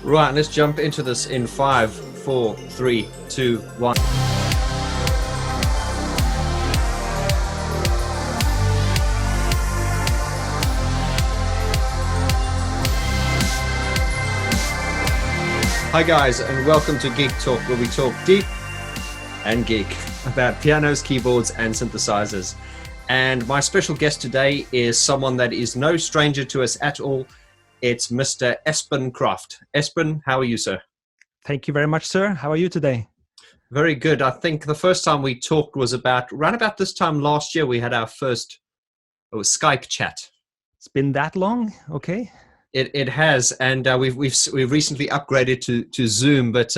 Right, let's jump into this in 5, 4, 3, 2, 1. Hi guys, and welcome to Geek Talk, where we talk deep and geek about pianos, keyboards, and synthesizers. And my special guest today is someone that is no stranger to us at all. It's Mr. Espen Kraft. Espen, how are you, sir? Thank you very much, sir. How are you today? Very good. I think the first time we talked was around about this time last year. We had our first Skype chat. It's been that long? Okay. It has, and we've recently upgraded to Zoom. But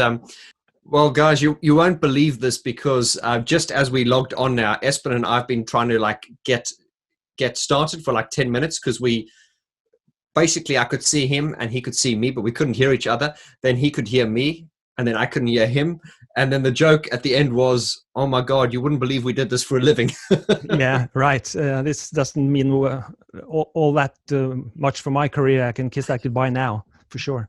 well, guys, you won't believe this because just as we logged on now, Espen and I've been trying to get started for 10 minutes because I could see him and he could see me, but we couldn't hear each other. Then he could hear me and then I couldn't hear him. And then the joke at the end was, oh my God, you wouldn't believe we did this for a living. Yeah, right. This doesn't mean all that much for my career. I can kiss that goodbye now, for sure.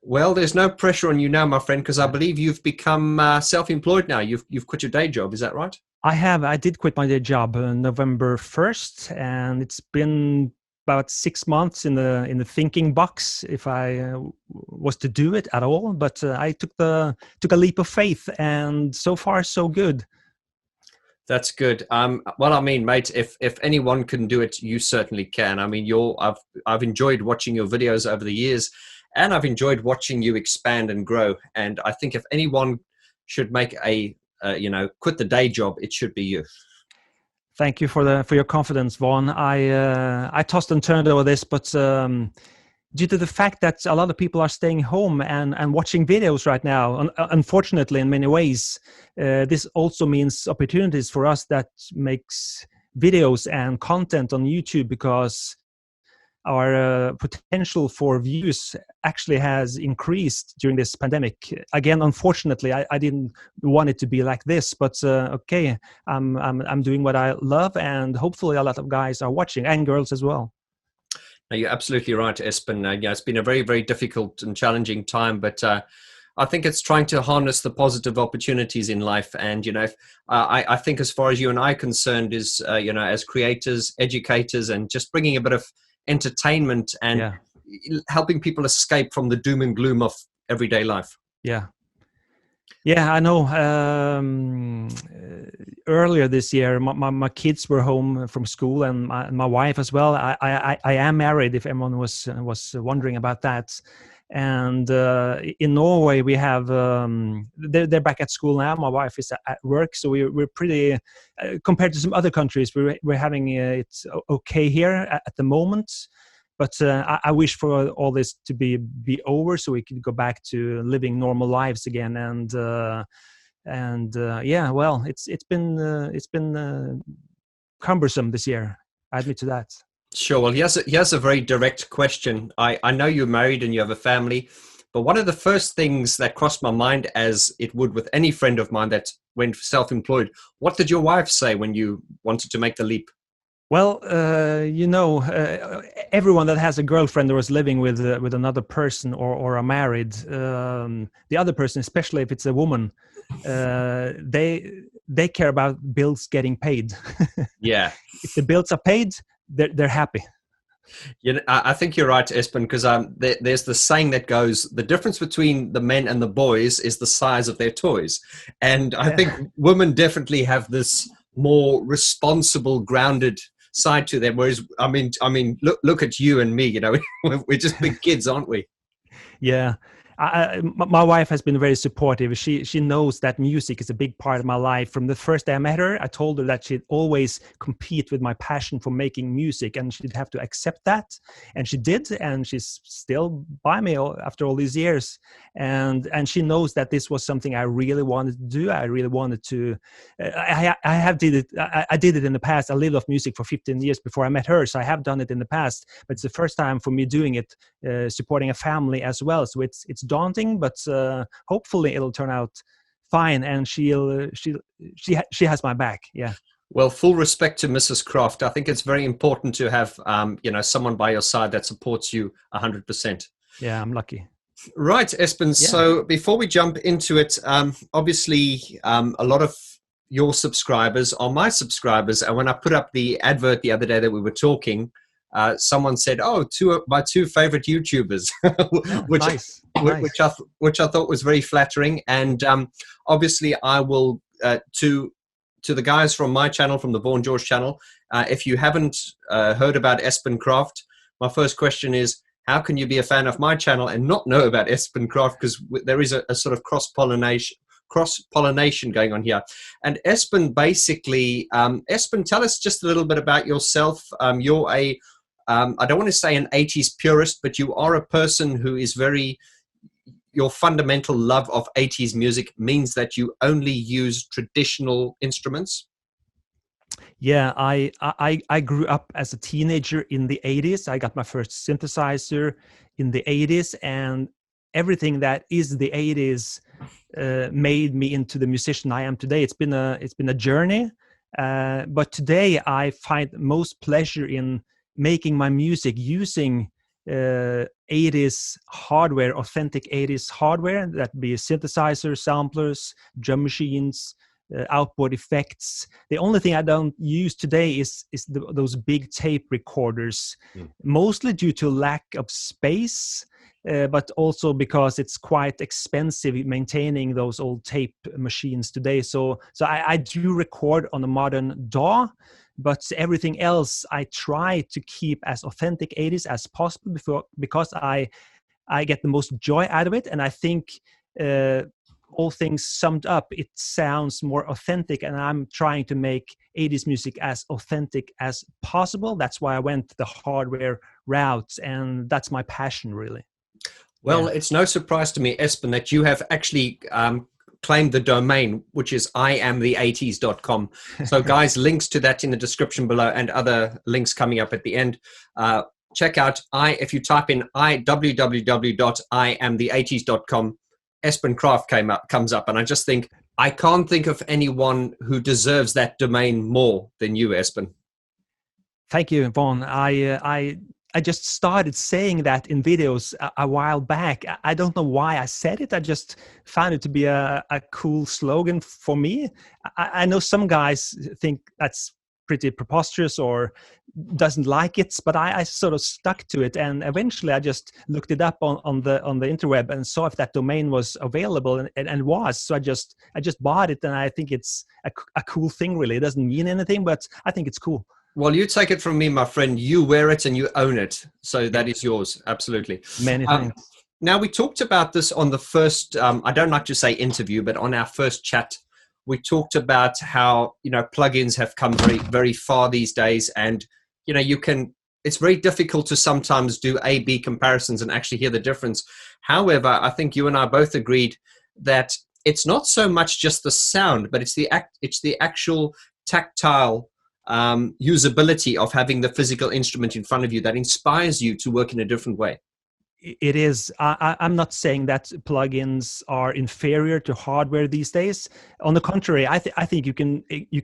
Well, there's no pressure on you now, my friend, because I believe you've become self-employed now. You've quit your day job. Is that right? I have. I did quit my day job November 1st, and it's been about 6 months in the thinking box if I was to do it at all. But I took a leap of faith, and so far so good. That's good. Well, I mean, mate, if anyone can do it, you certainly can. I mean, I've enjoyed watching your videos over the years, and I've enjoyed watching you expand and grow. And I think if anyone should make quit the day job, it should be you. Thank you for your confidence, Vaughn. I tossed and turned over this, but due to the fact that a lot of people are staying home and watching videos right now, unfortunately, in many ways, this also means opportunities for us that makes videos and content on YouTube, because our potential for views actually has increased during this pandemic. Again, unfortunately, I didn't want it to be like this, but okay, I'm doing what I love, and hopefully a lot of guys are watching, and girls as well. No, you're absolutely right, Espen. It's been a very, very difficult and challenging time, but I think it's trying to harness the positive opportunities in life. And I think as far as you and I are concerned is as creators, educators, and just bringing a bit of entertainment and helping people escape from the doom and gloom of everyday life. Yeah, I know. Earlier this year, my kids were home from school, and my wife as well. I am married, if anyone was wondering about that. And in Norway, we have they're back at school now. My wife is at work, so we're pretty compared to some other countries. We're having it okay here at the moment. But I wish for all this to be over, so we could go back to living normal lives again. And well, it's been cumbersome this year. I admit to that. Sure. Well, here's a very direct question. I know you're married and you have a family, but one of the first things that crossed my mind, as it would with any friend of mine that went self-employed, what did your wife say when you wanted to make the leap? Well, everyone that has a girlfriend or is living with another person or are married, the other person, especially if it's a woman, they care about bills getting paid. Yeah. If the bills are paid, they're happy. I think you're right, Espen, because there's the saying that goes, the difference between the men and the boys is the size of their toys. And I think women definitely have this more responsible, grounded side to them. Whereas, I mean, look at you and me, we're just big kids, aren't we? Yeah. My wife has been very supportive. She knows that music is a big part of my life. From the first day I met her, I told her that she'd always compete with my passion for making music, and she'd have to accept that. And she did, and she's still by me after all these years. And she knows that this was something I really wanted to do. I really wanted to. I did it in the past. I lived off music for 15 years before I met her, so I have done it in the past. But it's the first time for me doing it, supporting a family as well. So it's daunting, but hopefully it'll turn out fine, and she has my back. Yeah. Well, full respect to Mrs. Kraft. I think it's very important to have someone by your side that supports you 100%. Yeah, I'm lucky. Right, Espen. Yeah. So before we jump into it, obviously a lot of your subscribers are my subscribers. And when I put up the advert the other day that we were talking, someone said, "Oh, two of my two favorite YouTubers," which Nice. which I thought was very flattering. And obviously, I will to the guys from my channel, from the Vaughn George channel. If you haven't heard about Espen Kraft, my first question is, how can you be a fan of my channel and not know about Espen Kraft? Because there is a sort of cross-pollination going on here. And Espen, basically, Espen, tell us just a little bit about yourself. You're a, I don't want to say an 80s purist, but you are a person who is your fundamental love of 80s music means that you only use traditional instruments. Yeah, I grew up as a teenager in the 80s. I got my first synthesizer in the 80s, and everything that is the 80s made me into the musician I am today. It's been a journey, but today I find most pleasure in making my music using 80s hardware, authentic 80s hardware, that be synthesizers, samplers, drum machines, outboard effects. The only thing I don't use today is those big tape recorders, mostly due to lack of space, but also because it's quite expensive maintaining those old tape machines today. So I do record on a modern DAW, but everything else I try to keep as authentic 80s as possible because I get the most joy out of it. And I think all things summed up, it sounds more authentic, and I'm trying to make 80s music as authentic as possible. That's why I went the hardware route, and that's my passion, really. Well, it's no surprise to me, Espen, that you have actually claimed the domain, which is iamthe80s.com. So guys, links to that in the description below, and other links coming up at the end. Check out if you type in www.iamthe80s.com, Espen Kraft comes up, and I just think I can't think of anyone who deserves that domain more than you, Espen. Thank you, Vaughn. I just started saying that in videos a while back. I don't know why I said it. I just found it to be a cool slogan for me. I know some guys think that's pretty preposterous or doesn't like it, but I sort of stuck to it, and eventually I just looked it up on the interweb and saw if that domain was available, and was. So I just bought it, and I think it's a cool thing. Really, it doesn't mean anything, but I think it's cool. Well, you take it from me, my friend. You wear it and you own it. So that is yours. Absolutely. Many thanks. Now, we talked about this on the first, I don't like to say interview, but on our first chat, we talked about how, plugins have come very, very far these days. And, it's very difficult to sometimes do A/B comparisons and actually hear the difference. However, I think you and I both agreed that it's not so much just the sound, but it's the actual tactile usability of having the physical instrument in front of you that inspires you to work in a different way. It is. I'm not saying that plugins are inferior to hardware these days. On the contrary, I think you can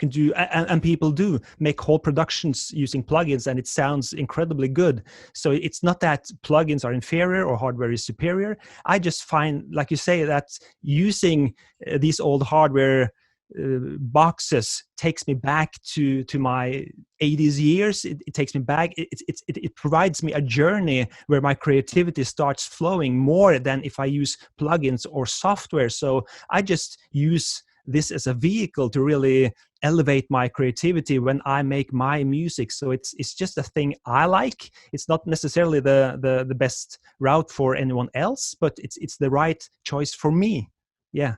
do, and people do make whole productions using plugins, and it sounds incredibly good. So it's not that plugins are inferior or hardware is superior. I just find, like you say, that using these old hardware boxes takes me back to my 80s years. It takes me back. It provides me a journey where my creativity starts flowing more than if I use plugins or software. So I just use this as a vehicle to really elevate my creativity when I make my music. So it's just a thing I like. It's not necessarily the best route for anyone else, but it's the right choice for me. Yeah.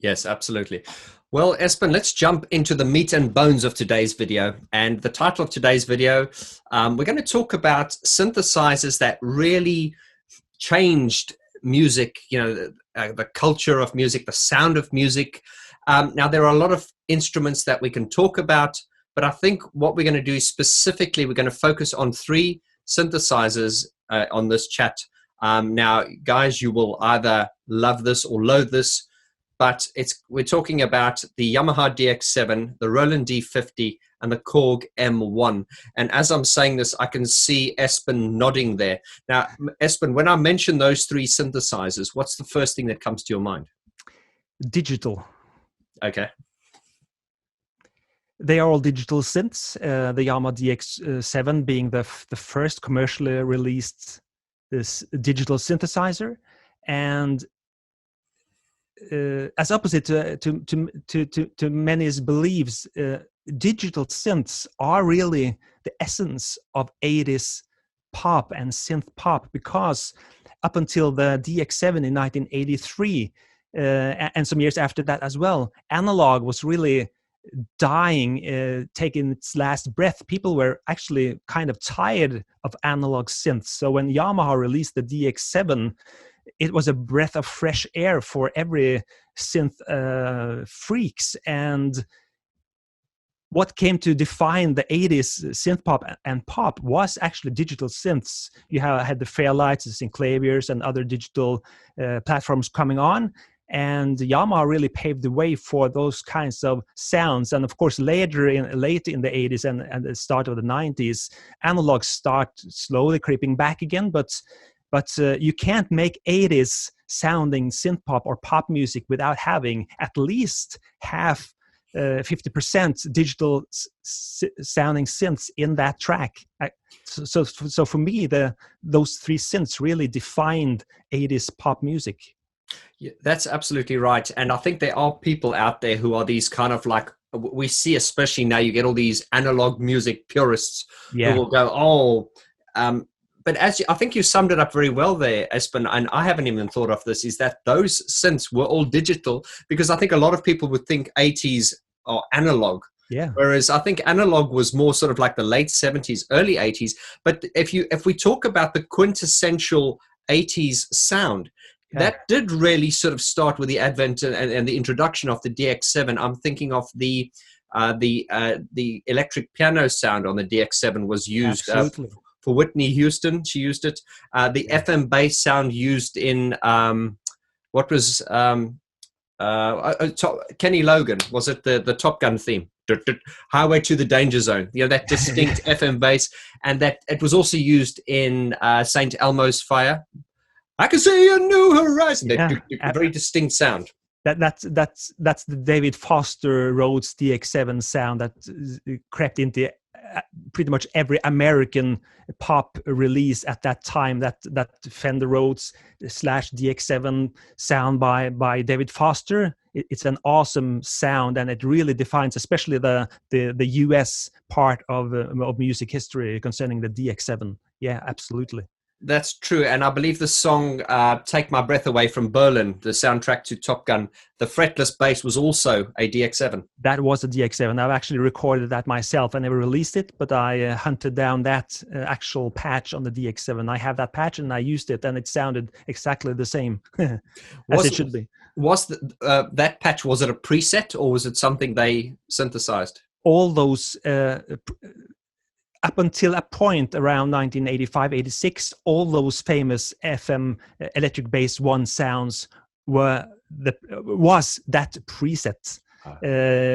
Yes, absolutely. Well, Espen, let's jump into the meat and bones of today's video. And the title of today's video, we're going to talk about synthesizers that really changed music, the culture of music, the sound of music. Now, there are a lot of instruments that we can talk about, but I think what we're going to do specifically, we're going to focus on 3 synthesizers on this chat. Now, guys, you will either love this or loathe this, but we're talking about the Yamaha DX7, the Roland D50, and the Korg M1. And as I'm saying this, I can see Espen nodding there. Now, Espen, when I mention those three synthesizers, what's the first thing that comes to your mind? Digital. Okay. They are all digital synths. The Yamaha DX7 being the first commercially released this digital synthesizer, and as opposite to many's beliefs, digital synths are really the essence of 80s pop and synth pop, because up until the DX7 in 1983 and some years after that as well, analog was really dying, taking its last breath. People were actually kind of tired of analog synths. So when Yamaha released the DX7, it was a breath of fresh air for every synth freaks. And what came to define the 80s synth pop and pop was actually digital synths. You had the Fairlights, the Synclaviers, and other digital platforms coming on. And Yamaha really paved the way for those kinds of sounds. And of course, late in the 80s and the start of the 90s, analog start slowly creeping back again. But you can't make 80s sounding synth pop or pop music without having at least half 50% digital sounding synths in that track. So for me, those three synths really defined 80s pop music. Yeah, that's absolutely right. And I think there are people out there who are these kind of like, we see, especially now, you get all these analog music purists who will go, but I think you summed it up very well there, Espen, and I haven't even thought of this, is that those synths were all digital, because I think a lot of people would think 80s are analog. Yeah. Whereas I think analog was more sort of like the late 70s, early 80s. But if we talk about the quintessential 80s sound, that did really sort of start with the advent and the introduction of the DX7. I'm thinking of the electric piano sound on the DX7 was used for Whitney Houston. She used it. The FM bass sound used in what was Kenny Logan, was it the Top Gun theme? Highway to the Danger Zone. You know, that distinct FM bass, and that it was also used in St. Elmo's Fire. I can see a new horizon. That very distinct sound. That's the David Foster Rhodes DX7 sound that crept into pretty much every American pop release at that time. That Fender Rhodes / DX7 sound by David Foster. It's an awesome sound, and it really defines, especially the US part of music history concerning the DX7. Yeah, absolutely. That's true. And I believe the song Take My Breath Away from Berlin, the soundtrack to Top Gun, the fretless bass was also a DX7. That was a DX7. I've actually recorded that myself. I never released it, but I hunted down that actual patch on the DX7. I have that patch and I used it, and it sounded exactly the same as it should be. Was that patch, was it a preset, or was it something they synthesized? All those... up until a point around 1985-86, all those famous FM electric bass one sounds was that preset.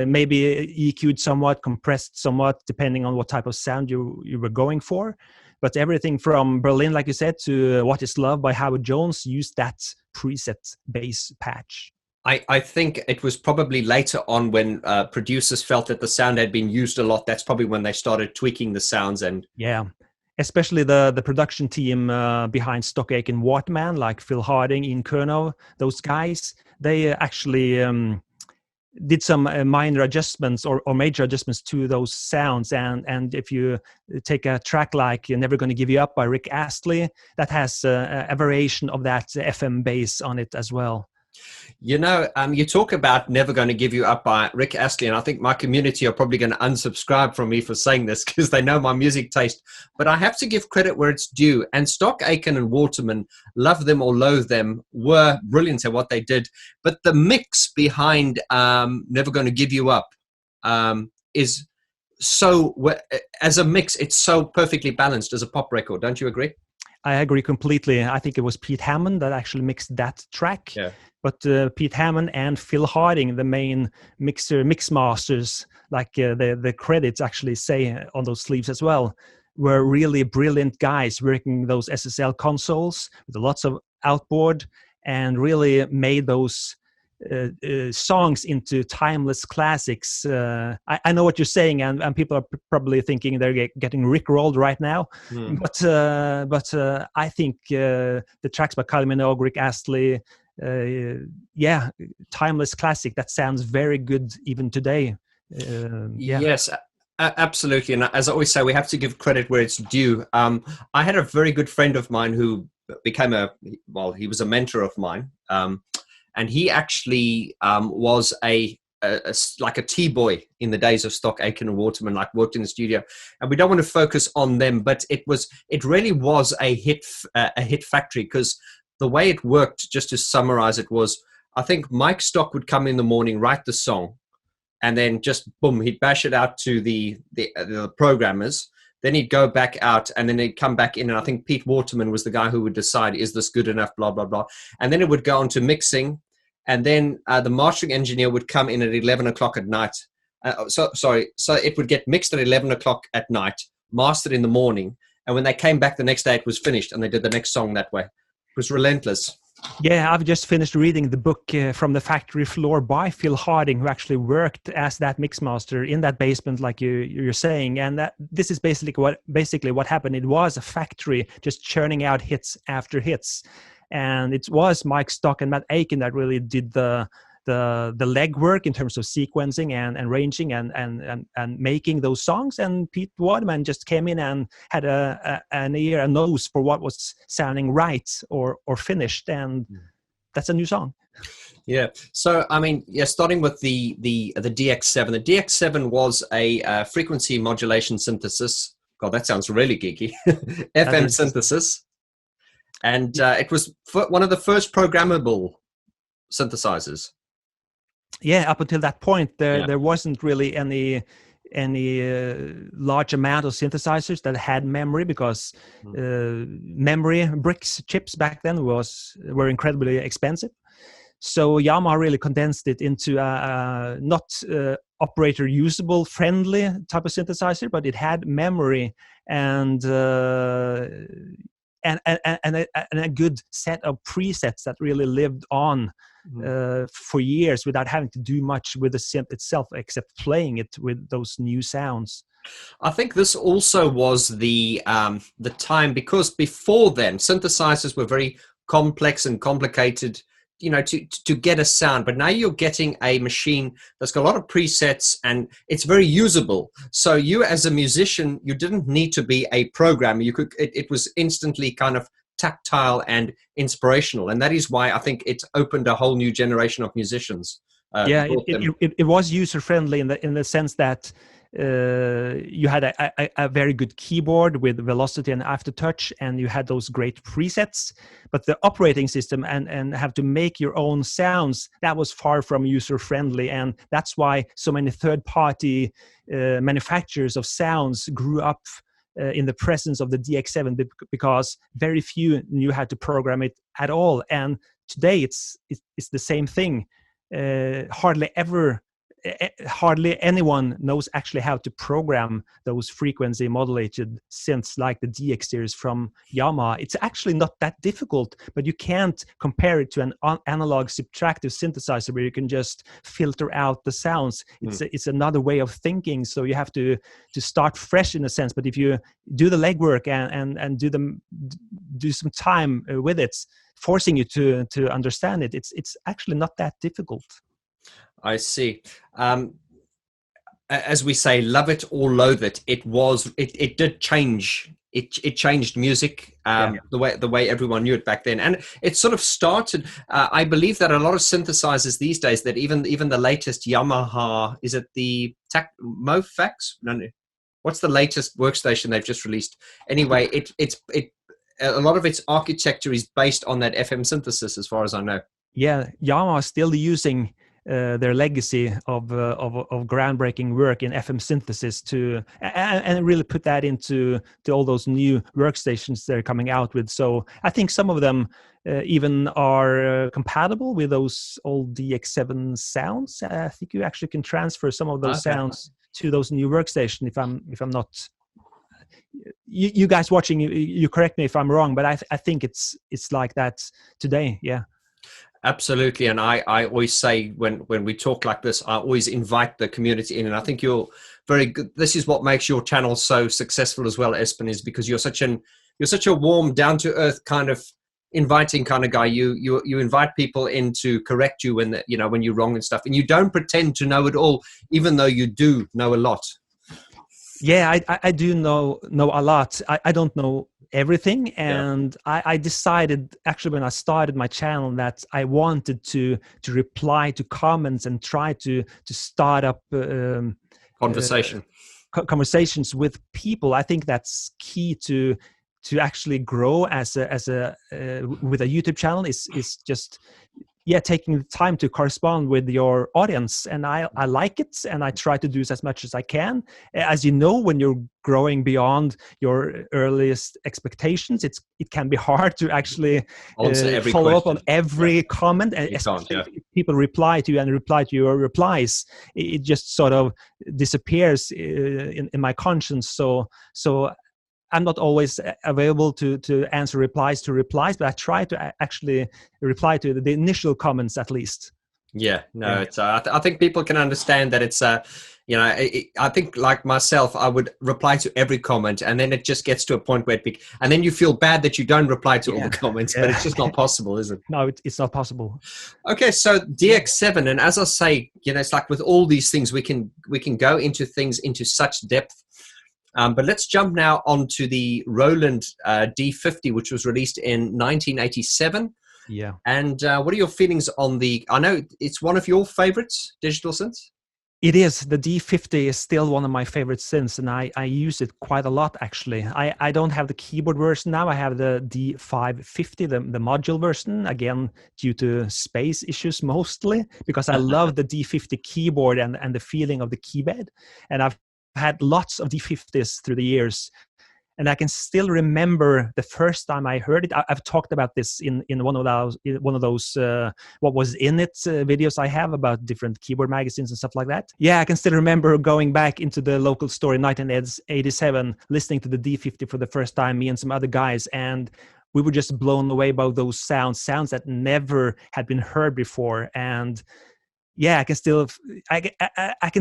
Maybe EQ'd somewhat, compressed somewhat, depending on what type of sound you were going for. But everything from Berlin, like you said, to What Is Love by Howard Jones used that preset bass patch. I think it was probably later on when producers felt that the sound had been used a lot. That's probably when they started tweaking the sounds. And especially the production team behind Stock Aitken Waterman, like Phil Harding, Ian Kernow, those guys, they actually did some minor adjustments or major adjustments to those sounds. And if you take a track like Never Gonna Give You Up by Rick Astley, that has a variation of that FM bass on it as well. You know, you talk about Never Going to Give You Up by Rick Astley, and I think my community are probably going to unsubscribe from me for saying this because they know my music taste. But I have to give credit where it's due. And Stock Aitken and Waterman, love them or loathe them, were brilliant at what they did. But the mix behind Never Going to Give You Up is so, as a mix, it's so perfectly balanced as a pop record. Don't you agree? I agree completely. I think it was Pete Hammond that actually mixed that track. Yeah. But Pete Hammond and Phil Harding, the main mix masters, like the credits actually say on those sleeves as well, were really brilliant guys working those SSL consoles with lots of outboard, and really made those songs into timeless classics. I know what you're saying, and people are probably thinking they're getting rickrolled right now. But I think the tracks by Kylie Minogue, Rick Astley, timeless classic that sounds very good even today. Yes, absolutely. And as I always say, we have to give credit where it's due. I had a very good friend of mine who became he was a mentor of mine. And he actually was like a T-boy in the days of Stock Aitken and Waterman, like worked in the studio. And we don't want to focus on them, but it really was a hit factory, because the way it worked, just to summarize it, was I think Mike Stock would come in the morning, write the song, and then just boom, he'd bash it out to the programmers. Then he'd go back out, and then he'd come back in. And I think Pete Waterman was the guy who would decide, is this good enough, blah, blah, blah. And then it would go on to mixing. And then the mastering engineer would come in at 11 o'clock at night. So it would get mixed at 11 o'clock at night, mastered in the morning. And when they came back the next day, it was finished, and they did the next song that way. It was relentless. Yeah, I've just finished reading the book From the Factory Floor by Phil Harding, who actually worked as that mixmaster in that basement, like you're saying. And this is basically what happened. It was a factory just churning out hits after hits. And it was Mike Stock and Matt Aitken that really did the legwork in terms of sequencing and arranging and making those songs. And Pete Waterman just came in and had an ear and nose for what was sounding right or finished, and that's a new song. Yeah. So I mean, starting with the DX7. The DX7 was a frequency modulation synthesis. God, that sounds really geeky. FM synthesis. And it was one of the first programmable synthesizers. Yeah, up until that point, there wasn't really any large amount of synthesizers that had memory, because memory bricks, chips back then were incredibly expensive. So Yamaha really condensed it into not operator usable friendly type of synthesizer, but it had memory and a good set of presets that really lived on for years without having to do much with the synth itself, except playing it with those new sounds. I think this also was the time, because before then synthesizers were very complex and complicated, to get a sound. But now you're getting a machine that's got a lot of presets and it's very usable. So you, as a musician, you didn't need to be a programmer. You could. It was instantly kind of tactile and inspirational, and that is why I think it's opened a whole new generation of musicians. It was user friendly in the sense that you had a very good keyboard with velocity and aftertouch, and you had those great presets, but the operating system and have to make your own sounds, that was far from user friendly. And that's why so many third-party manufacturers of sounds grew up in the presence of the DX7, because very few knew how to program it at all. And today it's the same thing. Hardly anyone knows actually how to program those frequency modulated synths like the DX series from Yamaha. It's actually not that difficult, but you can't compare it to an analog subtractive synthesizer where you can just filter out the sounds. It's another way of thinking, so you have to start fresh in a sense. But if you do the legwork and do some time with it, forcing you to understand it, it's actually not that difficult. I see. As we say, love it or loathe it. It did change. It changed music, the way everyone knew it back then, and it sort of started. I believe that a lot of synthesizers these days, that even the latest Yamaha, is it the Mofax? No. What's the latest workstation they've just released? Anyway, it's a lot of its architecture is based on that FM synthesis, as far as I know. Yeah, Yamaha is still using their legacy of groundbreaking work in FM synthesis and really put that into all those new workstations they're coming out with. So I think some of them even are compatible with those old DX7 sounds. I think you actually can transfer some of those sounds to those new workstation. If I'm not, you guys watching, you correct me if I'm wrong, but I think it's like that today. Yeah. Absolutely. And I always say when we talk like this, I always invite the community in. And I think you're very good. This is what makes your channel so successful as well, Espen, is because you're such a warm, down to earth kind of inviting kind of guy. You invite people in to correct you when when you're wrong and stuff. And you don't pretend to know it all, even though you do know a lot. Yeah, I do know a lot. I don't know everything, and I decided actually when I started my channel that I wanted to reply to comments and try to start up conversations with people. I think that's key to actually grow as a with a YouTube channel is just taking the time to correspond with your audience. And I like it, and I try to do as much as I can. As you know, when you're growing beyond your earliest expectations, it can be hard to actually follow up on every comment, and especially if people reply to you and reply to your replies. It just sort of disappears in my conscience. So I'm not always available to answer replies, but I try to actually reply to the initial comments at least. Yeah, no, it's. I think people can understand that it's. I think like myself, I would reply to every comment, and then it just gets to a point where and then you feel bad that you don't reply to all the comments, but it's just not possible, is it? No, it's not possible. Okay, so DX7, and as I say, it's like with all these things, we can go into things into such depth. But let's jump now onto the Roland D50, which was released in 1987. Yeah. And what are your feelings on I know it's one of your favorites, digital synths? It is. The D50 is still one of my favorite synths, and I use it quite a lot, actually. I don't have the keyboard version now. I have the D550, the module version, again, due to space issues mostly, because I love the D50 keyboard and the feeling of the keybed. And I've had lots of D50s through the years, and I can still remember the first time I heard it. I've talked about this in one of those what was in it videos I have about different keyboard magazines and stuff like that. Yeah, I can still remember going back into the local store in 1987, listening to the D50 for the first time, me and some other guys, and we were just blown away by those sounds that never had been heard before. And yeah, I can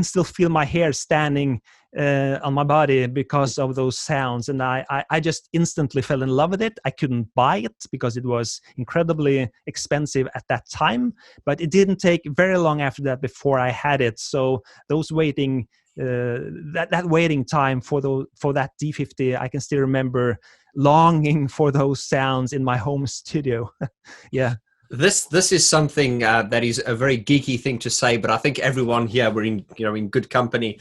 still feel my hair standing on my body because of those sounds, and I just instantly fell in love with it. I couldn't buy it because it was incredibly expensive at that time, but it didn't take very long after that before I had it. So those waiting that waiting time for that D50, I can still remember longing for those sounds in my home studio. Yeah. This is something that is a very geeky thing to say, but I think everyone here, we're in good company.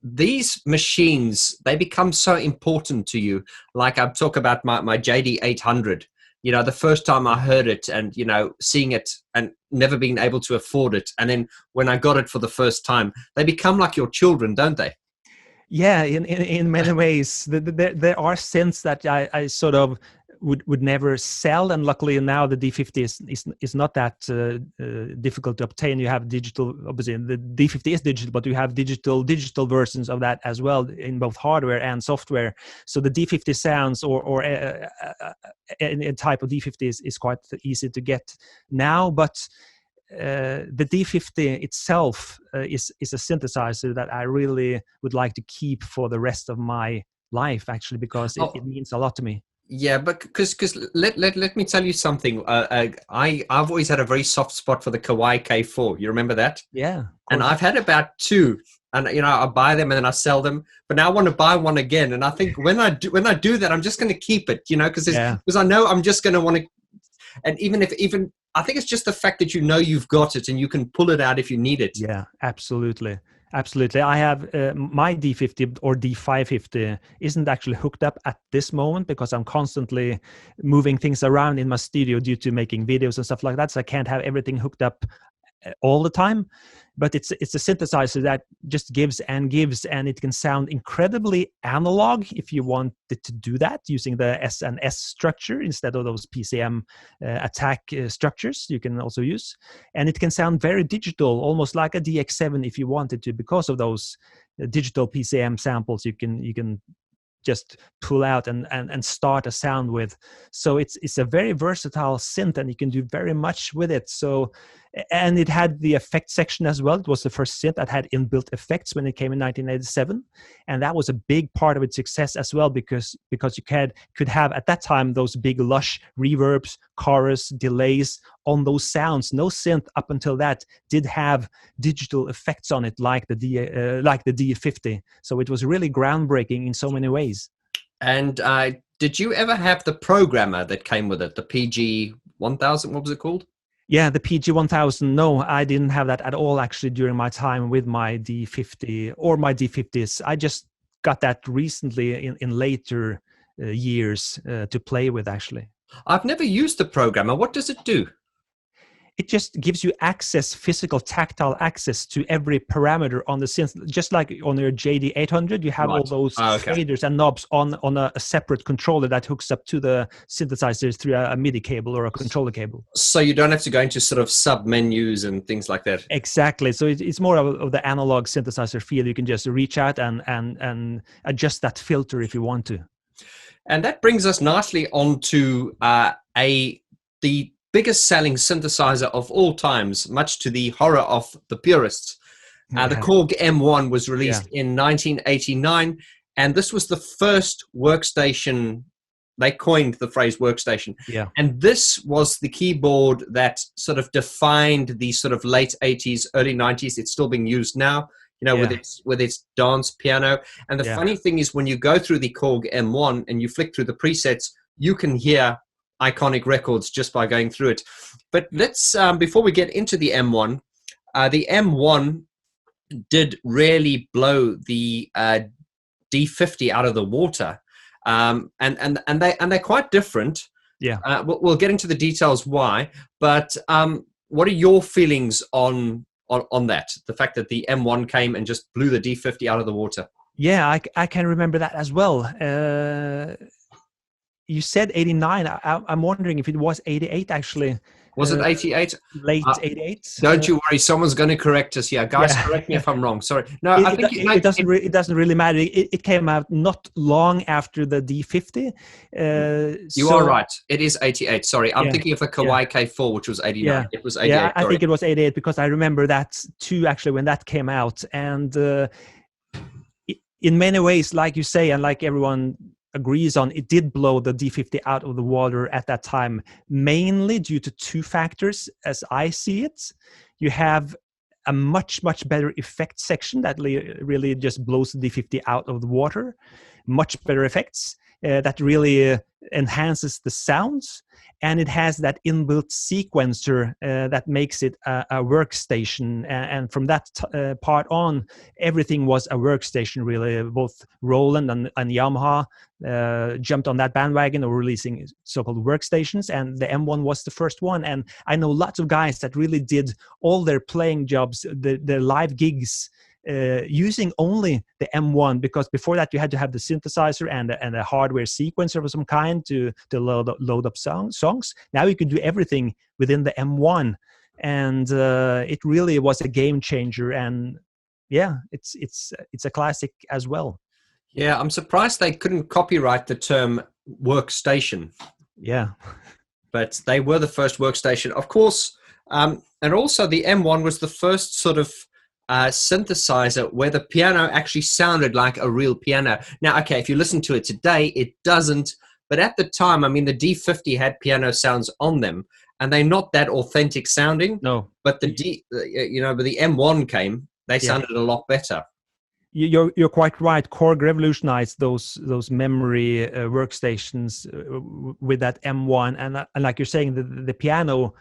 These machines, they become so important to you. Like I talk about my JD800. The first time I heard it, and seeing it and never being able to afford it, and then when I got it for the first time, they become like your children, don't they? Yeah, in many ways. There are synths that I sort of would never sell, and luckily now the D50 is not that difficult to obtain. You have digital, obviously the D50 is digital, but you have digital versions of that as well in both hardware and software. So the D50 sounds or a type of D50 is quite easy to get now, but the D50 itself is a synthesizer that I really would like to keep for the rest of my life, actually, because it means a lot to me. Yeah, but because let me tell you something. I've always had a very soft spot for the Kawai K4. You remember that? Yeah. And I've had about two, and I buy them and then I sell them. But now I want to buy one again, and I think when I do that, I'm just going to keep it. Because I know I'm just going to want to. And even I think it's just the fact that you've got it and you can pull it out if you need it. Yeah, absolutely. Absolutely. I have my D50 or D550 isn't actually hooked up at this moment because I'm constantly moving things around in my studio due to making videos and stuff like that. So I can't have everything hooked up all the time, but it's a synthesizer that just gives, and it can sound incredibly analog if you want it to do that, using the S and S structure instead of those PCM attack structures you can also use. And it can sound very digital, almost like a DX7 if you wanted to, because of those digital PCM samples you can just pull out and start a sound with. So it's a very versatile synth, and you can do very much with it. So, and it had the effect section as well. It was the first synth that had inbuilt effects when it came in 1987, and that was a big part of its success as well, because you could have at that time those big lush reverbs, chorus, delays on those sounds. No synth up until that did have digital effects on it like the D50. So it was really groundbreaking in so many ways. And did you ever have the programmer that came with it, the PG-1000? What was it called? Yeah, the PG-1000. No, I didn't have that at all, actually, during my time with my D50 or my D50s. I just got that recently in later years to play with, actually. I've never used the programmer. What does it do? It just gives you access, physical, tactile access to every parameter on the synth. Just like on your JD800, you have all those faders and knobs on a separate controller that hooks up to the synthesizers through a MIDI cable or a controller cable. So you don't have to go into sort of sub-menus and things like that. Exactly. So it's more of the analog synthesizer feel. You can just reach out and adjust that filter if you want to. And that brings us nicely onto the biggest selling synthesizer of all times, much to the horror of the purists. The Korg M1 was released in 1989, and this was the first workstation. They coined the phrase workstation. Yeah. And this was the keyboard that sort of defined the sort of late 80s, early 90s. It's still being used now, with its dance piano. And the funny thing is, when you go through the Korg M1 and you flick through the presets, you can hear iconic records just by going through it. But let's, before we get into the M1 did really blow the D50 out of the water. And they're quite different. Yeah. We'll get into the details why, but what are your feelings on that? The fact that the M1 came and just blew the D50 out of the water. Yeah, I can remember that as well. You said 89. I'm wondering if it was 88, actually. Was it 88? Late 88? Don't you worry. Someone's going to correct us here. Guys, correct me if I'm wrong. Sorry. No, I think it doesn't really matter. It came out not long after the D50. You are right. It is 88. Sorry. I'm thinking of the Kawaii K4, which was 89. Yeah. It was 88. Yeah, I think it was 88 because I remember that too, actually, when that came out. And in many ways, like you say, and like everyone agrees on, it did blow the D50 out of the water at that time, mainly due to two factors as I see it. You have a much better effect section that really just blows the D50 out of the water, much better effects that really enhances the sounds, and it has that inbuilt sequencer that makes it a workstation. And from that part on, everything was a workstation, really. Both Roland and Yamaha jumped on that bandwagon of releasing so-called workstations, and the M1 was the first one. And I know lots of guys that really did all their playing jobs, their live gigs, using only the M1, because before that you had to have the synthesizer and a hardware sequencer of some kind to load up songs. Now you could do everything within the M1, and it really was a game changer. And yeah, it's a classic as well. Yeah, I'm surprised they couldn't copyright the term workstation. Yeah, but they were the first workstation, of course. And also the M1 was the first sort of synthesizer where the piano actually sounded like a real piano. Now, okay, if you listen to it today, it doesn't. But at the time, I mean, the D50 had piano sounds on them, and they're not that authentic sounding. No. But but the M1 came, they sounded a lot better. You're quite right. Korg revolutionized those memory workstations with that M1, and like you're saying, the piano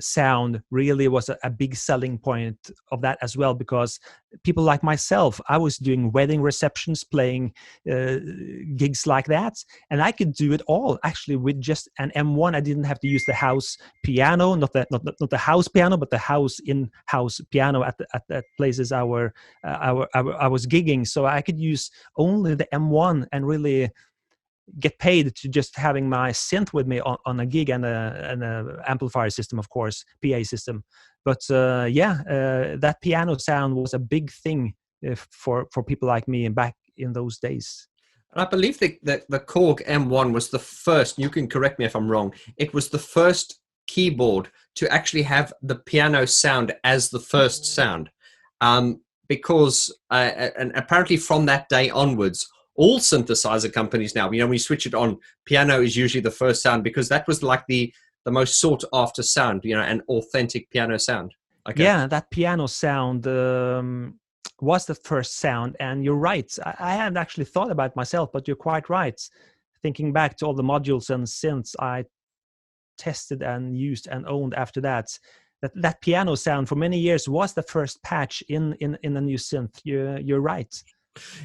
sound really was a big selling point of that as well, because people like myself, I was doing wedding receptions, playing gigs like that, and I could do it all actually with just an M1. I didn't have to use the house piano, not the house piano, but the in-house piano at the places I was gigging. So I could use only the M1 and really get paid to just having my synth with me on a gig, and a amplifier system, of course, PA system. But that piano sound was a big thing for people like me back in those days. And I believe that the Korg M1 was the first, you can correct me if I'm wrong, it was the first keyboard to actually have the piano sound as the first sound. Because and apparently from that day onwards, all synthesizer companies now, when you switch it on, piano is usually the first sound, because that was like the most sought after sound, an authentic piano sound. Okay. Yeah, that piano sound was the first sound. And you're right. I hadn't actually thought about it myself, but you're quite right. Thinking back to all the modules and synths I tested and used and owned after that, that piano sound for many years was the first patch in a new synth. You're right.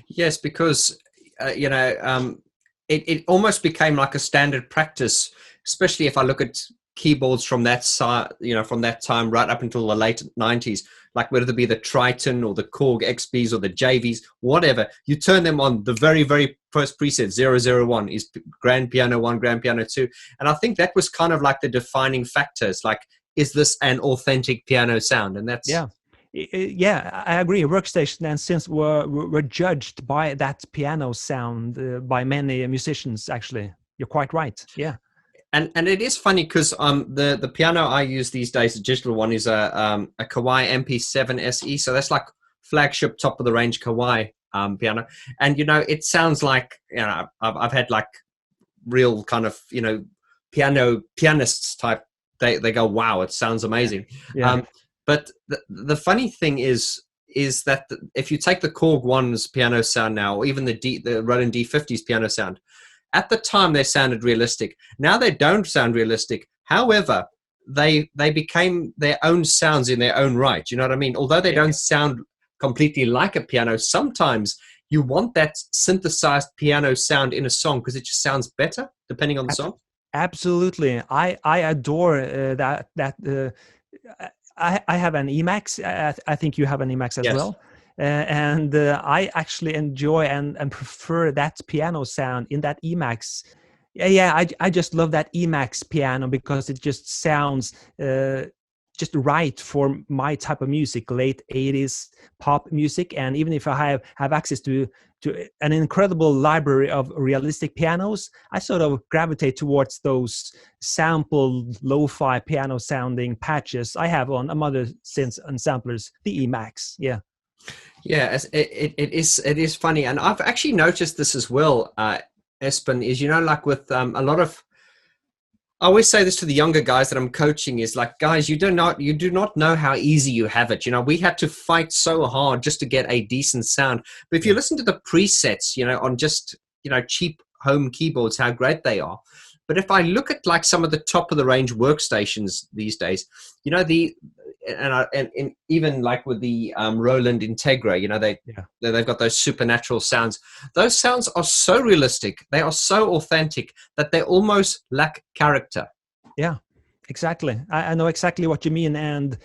Yes, because it almost became like a standard practice, especially if I look at keyboards from that side, from that time right up until the late 90s, like whether it be the Triton or the Korg XBs or the JVs, whatever, you turn them on, the very, very first preset, 001, is grand piano 1, grand piano 2. And I think that was kind of like the defining factors, like, is this an authentic piano sound? And that's... Yeah, I agree. Workstation and synths were judged by that piano sound by many musicians, actually. You're quite right. Yeah. And it is funny because the piano I use these days, the digital one, is a Kawai MP7 SE. So that's like flagship top of the range Kawai piano. And it sounds like I've had like real kind of pianists type. They go, wow, it sounds amazing. Yeah. But the funny thing is that if you take the Korg 1's piano sound now, or even the Roland D50's piano sound, at the time they sounded realistic. Now they don't sound realistic. However, they became their own sounds in their own right. You know what I mean? Although they don't sound completely like a piano, sometimes you want that synthesized piano sound in a song because it just sounds better depending on the song. Absolutely. I adore that. I have an Emax. I think you have an Emax as well. And I actually enjoy and prefer that piano sound in that Emax. I just love that Emax piano because it just sounds just right for my type of music, late 80s pop music. And even if I have access to an incredible library of realistic pianos, I sort of gravitate towards those sampled lo-fi piano sounding patches I have on other synths and samplers, the Emax. Yeah, it is funny. And I've actually noticed this as well, Espen, is, like with a lot of, I always say this to the younger guys that I'm coaching, is like, guys, you do not know how easy you have it. We had to fight so hard just to get a decent sound. But if you listen to the presets, on just, cheap home keyboards, how great they are. But if I look at like some of the top of the range workstations these days, and even like with the Roland Integra, they've got those supernatural sounds. Those sounds are so realistic, they are so authentic that they almost lack character. Yeah, exactly. I know exactly what you mean, and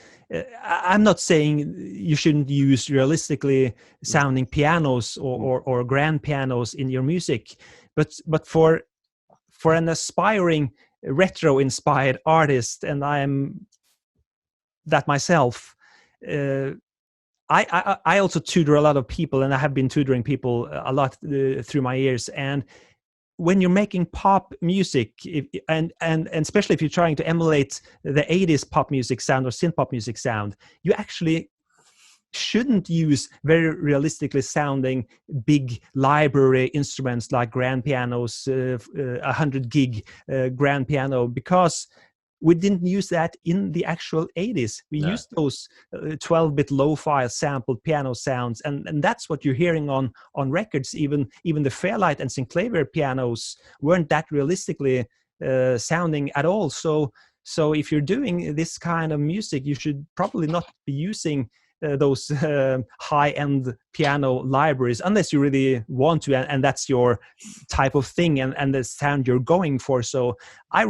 I'm not saying you shouldn't use realistically sounding pianos or grand pianos in your music, but for an aspiring retro-inspired artist, and I'm that myself, I also tutor a lot of people, and I have been tutoring people a lot through my years. And when you're making pop music, and especially if you're trying to emulate the 80s pop music sound or synth pop music sound, you actually shouldn't use very realistically sounding big library instruments like grand pianos, 100 gig grand piano, because we didn't use that in the actual 80s. We used those 12-bit lo-fi sampled piano sounds, and that's what you're hearing on records. Even the Fairlight and Synclavier pianos weren't that realistically sounding at all. So So if you're doing this kind of music, you should probably not be using those high-end piano libraries unless you really want to, and that's your type of thing and the sound you're going for. So I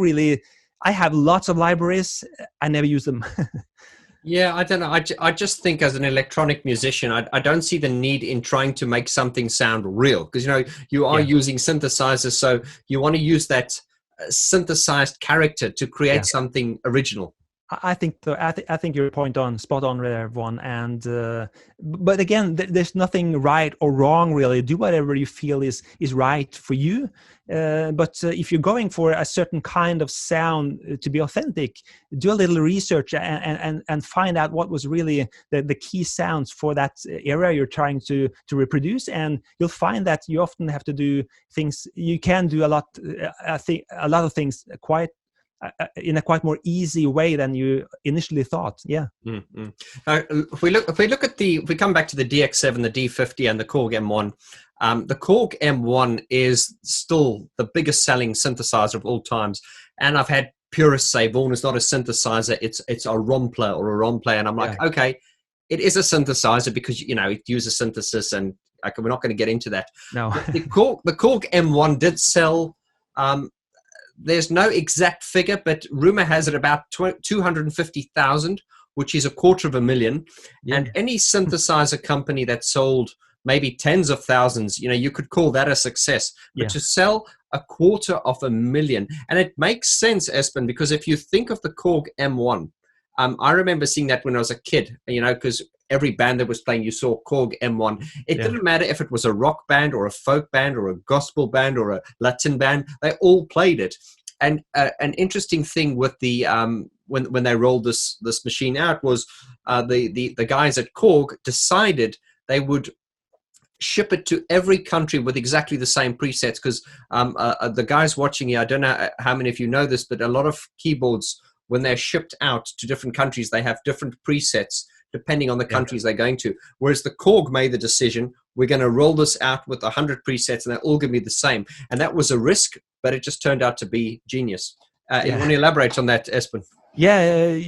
have lots of libraries. I never use them. Yeah, I don't know. I just think as an electronic musician, I don't see the need in trying to make something sound real, because, you are using synthesizers, so you want to use that synthesized character to create something original. I think I think your spot on there, Vaughn. And but again, there's nothing right or wrong really. Do whatever you feel is right for you. But if you're going for a certain kind of sound to be authentic, do a little research and find out what was really the key sounds for that area you're trying to reproduce. And you'll find that you often have to do things. You can do a lot of things quite in a quite more easy way than you initially thought. Yeah. Mm-hmm. If we come back to the DX7, the D50, and the Korg M1. The Korg M1 is still the biggest selling synthesizer of all times, and I've had purists say Vaughn is not a synthesizer; it's a ROM player or a ROM player, and I'm like, okay, it is a synthesizer because it uses synthesis, and we're not going to get into that. No, the Korg M1 did sell. There's no exact figure, but rumor has it about 250,000, which is 250,000. Yeah. And any synthesizer company that sold maybe tens of thousands, you could call that a success. But to sell 250,000, and it makes sense, Espen, because if you think of the Korg M1, I remember seeing that when I was a kid, because every band that was playing, you saw Korg M1. It didn't matter if it was a rock band or a folk band or a gospel band or a Latin band, they all played it. And an interesting thing with the when they rolled this machine out was the guys at Korg decided they would ship it to every country with exactly the same presets, because the guys watching here, I don't know how many of you know this, but a lot of keyboards, when they're shipped out to different countries, they have different presets depending on the countries they're going to. Whereas the Korg made the decision, we're going to roll this out with 100 presets and they're all going to be the same. And that was a risk, but it just turned out to be genius. You want to elaborate on that, Espen? Yeah,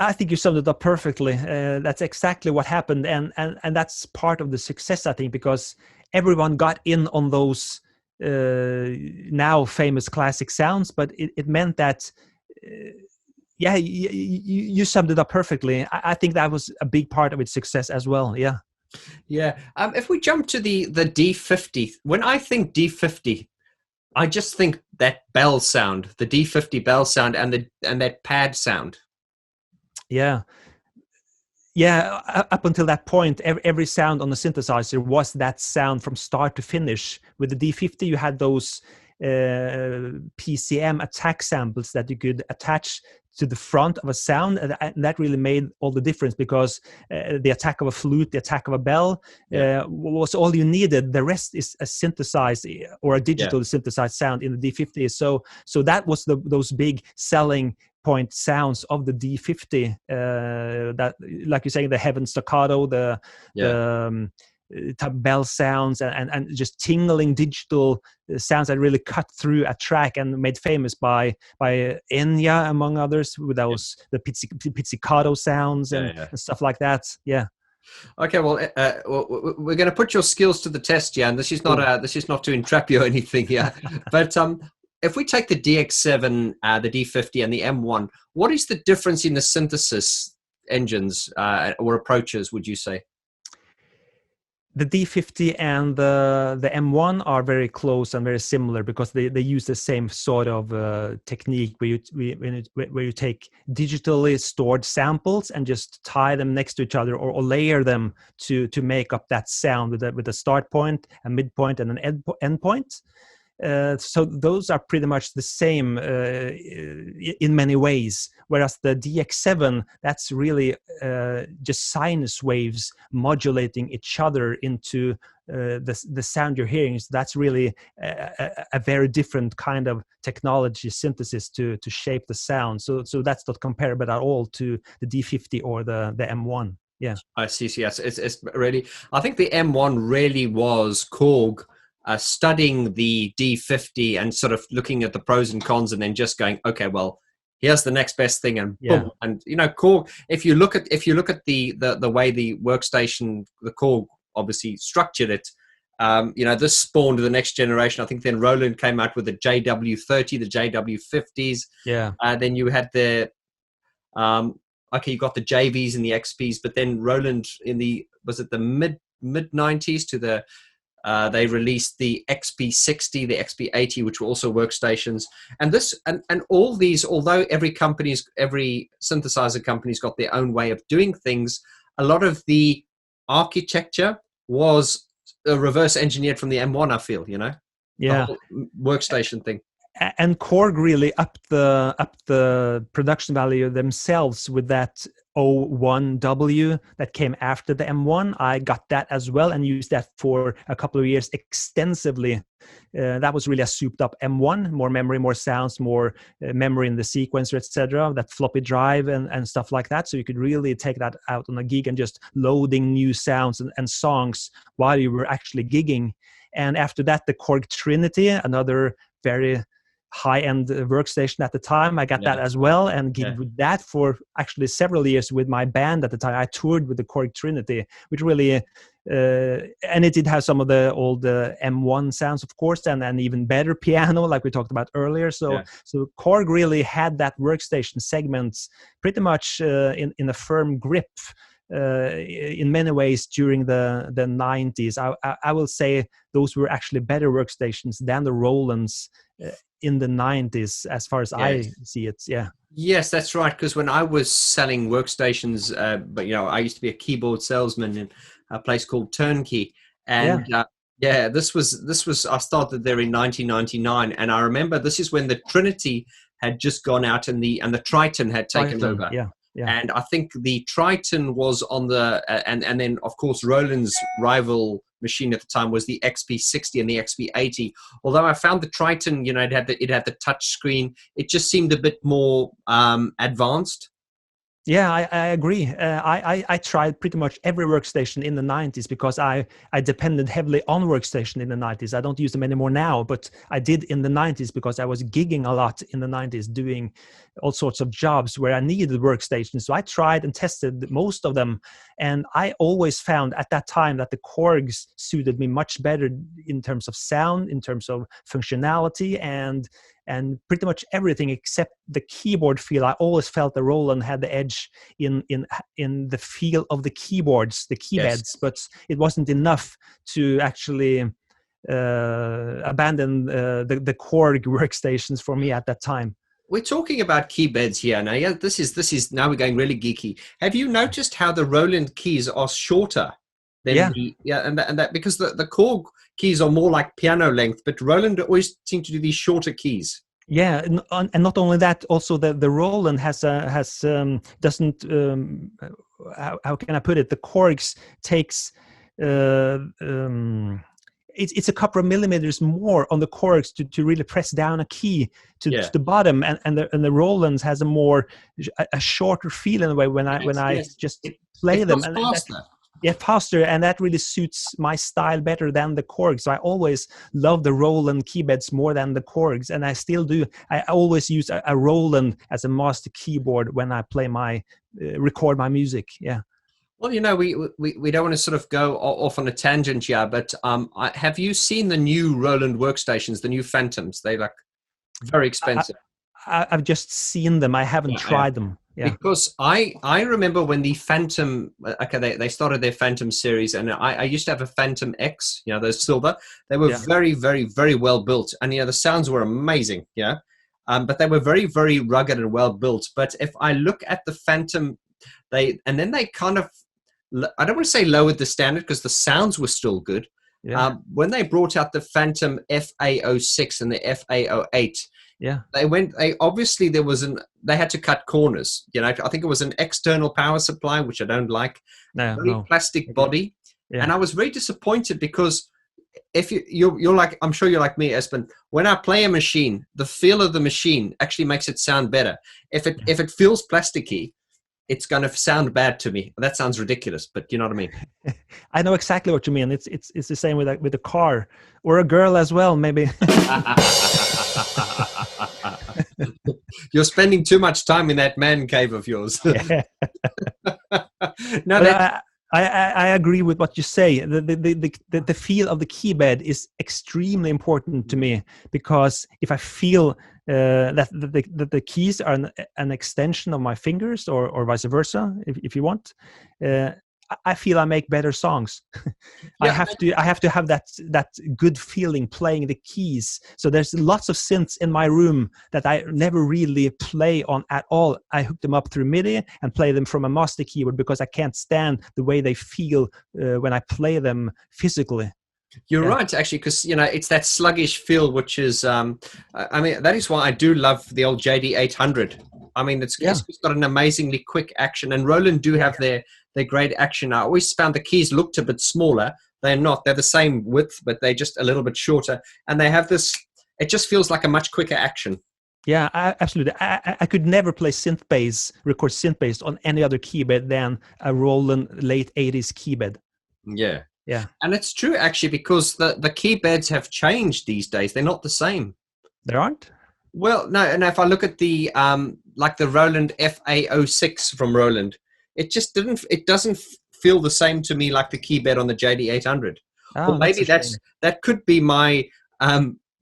I think you summed it up perfectly. That's exactly what happened. And that's part of the success, I think, because everyone got in on those now famous classic sounds, but it meant that you summed it up perfectly. I think that was a big part of its success as well. Yeah. If we jump to the D50, when I think D50, I just think that bell sound, the D50 bell sound, and that pad sound. Yeah. Up until that point, every sound on the synthesizer was that sound from start to finish. With the D50, you had those PCM attack samples that you could attach to the front of a sound, and that really made all the difference, because the attack of a flute, the attack of a bell was all you needed. The rest is a synthesized or a digital synthesized sound in the D50. So that was those big selling point sounds of the D50, that, like you're saying, the heaven staccato, the bell sounds, and just tingling digital sounds that really cut through a track and made famous by Enya, among others, with those the pizzicato sounds and stuff like that. Yeah. Okay, well, we're going to put your skills to the test, Jan. This is not to entrap you or anything here, but if we take the DX7, the D50, and the M1, what is the difference in the synthesis engines or approaches, would you say? The D50 and the M1 are very close and very similar, because they use the same sort of technique where you take digitally stored samples and just tie them next to each other, or layer them to make up that sound with a start point, a midpoint, and an end point. So those are pretty much the same in many ways, whereas the DX7, that's really just sinus waves modulating each other into the sound you're hearing. So that's really a very different kind of technology synthesis to shape the sound. So that's not comparable at all to the D50 or the M1. Yeah, I see. Yes, it's really. I think the M1 really was Korg studying the D50 and sort of looking at the pros and cons, and then just going, okay, well, here's the next best thing, and Yeah. boom. And Korg. If you look at the way the workstation, the Korg obviously structured it. This spawned the next generation. I think then Roland came out with the JW30, the JW50s. Yeah. Then you had the you got the JVs and the XPs, but then Roland was it the mid 90s to they released the XP60, the XP80, which were also workstations. And this and all these, although every synthesizer company's got their own way of doing things, a lot of the architecture was reverse engineered from the M1, I feel, Yeah. The whole workstation thing. And Korg really upped the production value themselves with that 01W that came after the M1. I got that as well and used that for a couple of years extensively. That was really a souped up M1, more memory, more sounds, more memory in the sequencer, etc. That floppy drive and stuff like that. So you could really take that out on a gig and just loading new sounds and songs while you were actually gigging. And after that, the Korg Trinity, another very high-end workstation at the time. I got that as well and gigged with that for actually several years with my band at the time. I toured with the Korg Trinity, which really, and it did have some of the old M1 sounds, of course, and even better piano, like we talked about earlier. So Korg really had that workstation segments pretty much in a firm grip in many ways during the 90s. I will say those were actually better workstations than the Rolands in the 90s, as far as I see it. Yeah. Yes, that's right. Because when I was selling workstations, but I used to be a keyboard salesman in a place called Turnkey, and this was I started there in 1999, and I remember this is when the Trinity had just gone out and the Triton had taken over. Yeah. And I think the Triton was on the and then of course Roland's rival machine at the time was the XP60 and the XP80. Although I found the Triton, it had the touch screen. It just seemed a bit more advanced. Yeah, I agree. I tried pretty much every workstation in the 90s because I depended heavily on workstation in the 90s. I don't use them anymore now, but I did in the 90s because I was gigging a lot in the 90s, doing all sorts of jobs where I needed workstations. So I tried and tested most of them. And I always found at that time that the Korgs suited me much better in terms of sound, in terms of functionality, and pretty much everything except the keyboard feel. I always felt the Roland had the edge in the feel of the keyboards, the keybeds, but it wasn't enough to actually abandon the Korg workstations for me at that time. We're talking about keybeds here now. Yeah, this is now we're going really geeky. Have you noticed how the Roland keys are shorter than and that because the Korg keys are more like piano length, but Roland always seem to do these shorter keys. Yeah, and not only that, also the Roland doesn't how can I put it? The Korgs takes it's a couple of millimeters more on the Korgs to really press down a key to the bottom, and the Rolands has a shorter feel in a way when I just play them. And faster, and that really suits my style better than the Korg. So I always love the Roland keybeds more than the Korgs, and I still do. I always use a Roland as a master keyboard when I play record my music. Yeah. Well, we don't want to sort of go off on a tangent here, but have you seen the new Roland workstations, the new Phantoms? They're like very expensive. I've just seen them. I haven't tried them. Yeah. Because I remember when the Phantom, they started their Phantom series, and I used to have a Phantom X, those silver. They were very, very, very well built, and the sounds were amazing, but they were very, very rugged and well built. But if I look at the Phantom, they kind of, I don't want to say lowered the standard because the sounds were still good. Yeah. When they brought out the Phantom FA06 and the FA08. Yeah, obviously they had to cut corners. I think it was an external power supply, which I don't like. Plastic body, and I was very disappointed because if you're like, I'm sure you're like me, Espen. When I play a machine, the feel of the machine actually makes it sound better. If it feels plasticky, it's going to sound bad to me. That sounds ridiculous, but you know what I mean. I know exactly what you mean. It's the same with a car or a girl as well, maybe. You're spending too much time in that man cave of yours. Yeah. No, But I agree with what you say. The feel of the keybed is extremely important to me, because if I feel that the keys are an extension of my fingers, or vice versa, if you want, I feel I make better songs. Yeah. I have to have that good feeling playing the keys. So there's lots of synths in my room that I never really play on at all. I hook them up through MIDI and play them from a master keyboard, because I can't stand the way they feel when I play them physically. You're right, actually, because it's that sluggish feel, which is, I mean, that is why I do love the old JD800. I mean, it's got an amazingly quick action, and Roland do have their great action. I always found the keys looked a bit smaller. They're not. They're the same width, but they're just a little bit shorter, and they have this. It just feels like a much quicker action. Yeah, absolutely. I could never play record synth bass on any other keybed than a Roland late 80s keybed. Yeah. Yeah. And it's true, actually, because the keybeds have changed these days. They're not the same. There aren't? Well, no. And if I look at the like the Roland FA06 from Roland, it doesn't feel the same to me like the keybed on the JD800. Oh, or maybe that could be my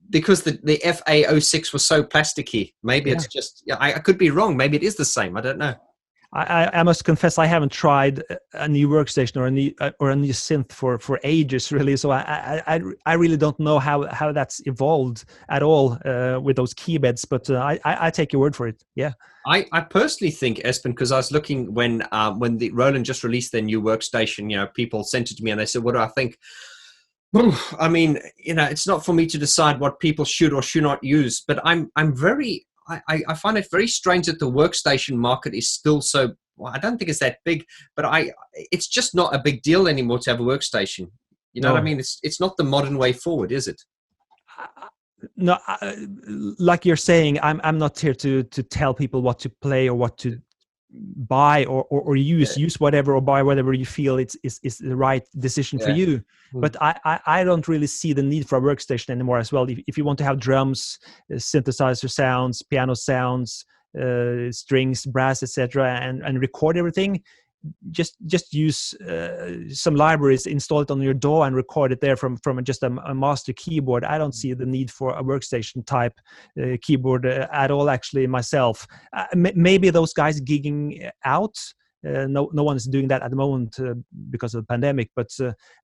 because the FA06 was so plasticky. Maybe it's just I could be wrong. Maybe it is the same. I don't know. I must confess I haven't tried a new workstation or a new synth for ages, really. So I really don't know how that's evolved at all with those keybeds. But I take your word for it. Yeah. I personally think, Espen, because I was looking when the Roland just released their new workstation. People sent it to me and they said, "What do I think?" I mean, it's not for me to decide what people should or should not use. But I find it very strange that the workstation market is still so. Well, I don't think it's that big, but it's just not a big deal anymore to have a workstation. You know what I mean? It's not the modern way forward, is it? No, like you're saying, I'm not here to tell people what to play or what to buy or use. Use whatever or buy whatever you feel is the right decision for you. But I don't really see the need for a workstation anymore as well. If you want to have drums, synthesizer sounds, piano sounds, strings, brass, etc., and record everything, just use some libraries, install it on your DAW and record it there from just a master keyboard. I don't see the need for a workstation type keyboard at all, actually, myself. Maybe those guys gigging out, no one is doing that at the moment because of the pandemic, but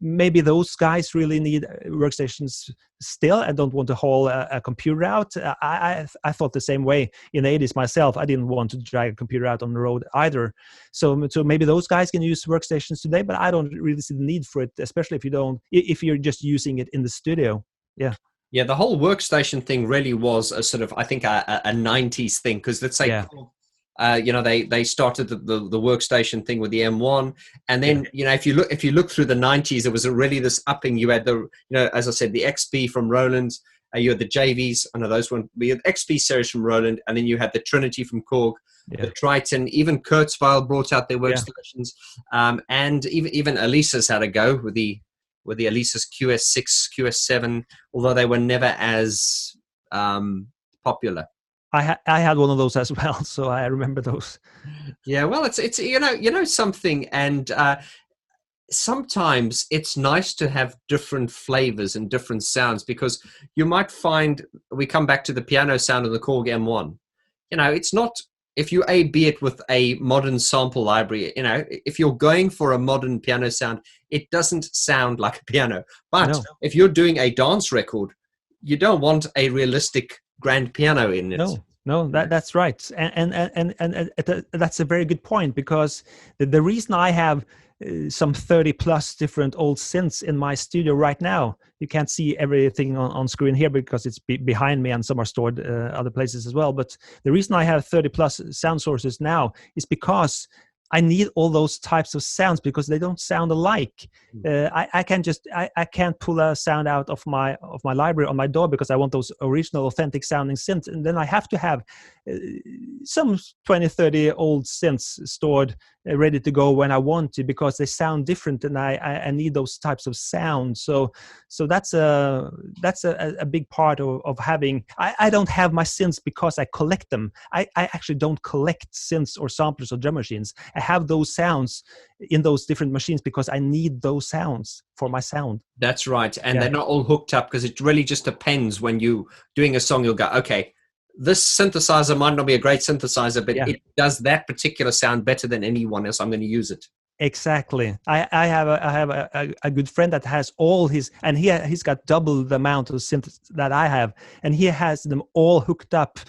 maybe those guys really need workstations still and don't want to haul a computer out. I thought the same way in the 80s myself. I didn't want to drag a computer out on the road either. So maybe those guys can use workstations today, but I don't really see the need for it, especially if you're just using it in the studio. Yeah. Yeah, the whole workstation thing really was a sort of, I think, a 90s thing, because let's say, they started the workstation thing with the M1, and then if you look through the 90s, it was really this upping. You had as I said, the XP from Roland, you had the JVs, I know those one, we had XP series from Roland, and then you had the Trinity from Korg, the Triton, even Kurzweil brought out their workstations, and even Elisa's had a go with the Elisa's QS6, QS7, although they were never as popular. I had one of those as well, so I remember those. Yeah, well, it's something, and sometimes it's nice to have different flavors and different sounds, because you might find, we come back to the piano sound of the Korg M1. It's not, if you A/B it with a modern sample library, if you're going for a modern piano sound, it doesn't sound like a piano. But if you're doing a dance record, you don't want a realistic grand piano in it. No, that's right, and that's a very good point, because the reason I have some 30 plus different old synths in my studio right now, you can't see everything on screen here because it's behind me, and some are stored other places as well. But the reason I have 30 plus sound sources now is because I need all those types of sounds, because they don't sound alike. I can't pull a sound out of my library on my DAW, because I want those original authentic sounding synths, and then I have to have some 20, 30 old synths stored ready to go when I want to, because they sound different and I need those types of sounds. So that's a big part of having. I don't have my synths because I collect them. I actually don't collect synths or samplers or drum machines. I have those sounds in those different machines because I need those sounds for my sound. That's right. And they're not all hooked up, because it really just depends. When you doing a song, you'll go, okay, this synthesizer might not be a great synthesizer, but it does that particular sound better than anyone else. I'm going to use it. Exactly. I have a good friend that has all his, and he's got double the amount of synths that I have, and he has them all hooked up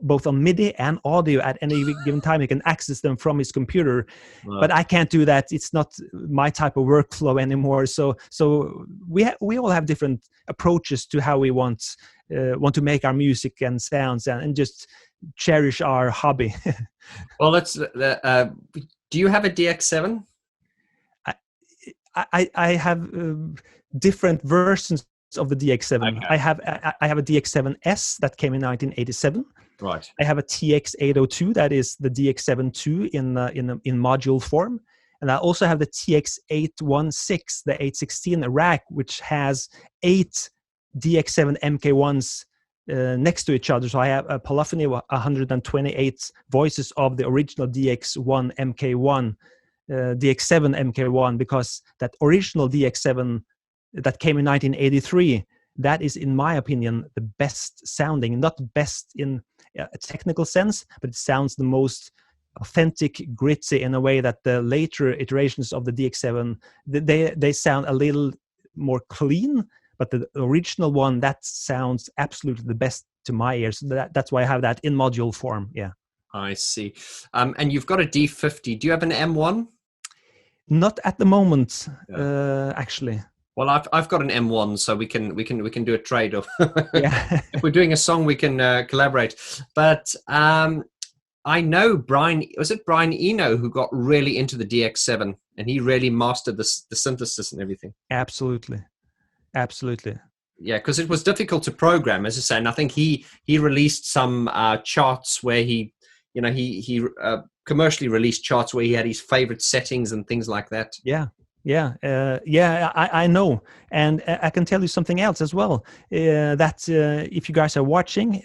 both on MIDI and audio at any given time. He can access them from his computer. Wow. But I can't do that. It's not my type of workflow anymore. So we all have different approaches to how we want to make our music and sounds, and just cherish our hobby. Well, let's. Do you have a DX7? I have different versions of the DX7. Okay. I have a DX7S that came in 1987. Right. I have a TX802 that is the DX7 in module form, and I also have the TX816, the 816 rack, which has 8 DX7 MK1s next to each other. So I have a polyphony of 128 voices of the original DX1 MK1, DX7 MK1, because that original DX7 that came in 1983, that is, in my opinion, the best sounding, not best in a technical sense, but it sounds the most authentic, gritty, in a way that the later iterations of the DX7, they sound a little more clean. But the original one, that sounds absolutely the best to my ears. That's why I have that in module form. Yeah. I see. And you've got a D50. Do you have an M1? Not at the moment, actually. Well, I've got an M1, so we can do a trade. Of Yeah. If we're doing a song, we can collaborate. But I know Brian Eno, who got really into the DX7, and he really mastered the synthesis and everything. Absolutely. Yeah, because it was difficult to program, as I say, and I think he released some charts where he commercially released charts where he had his favorite settings and things like that. I know, and I can tell you something else as well. That if you guys are watching,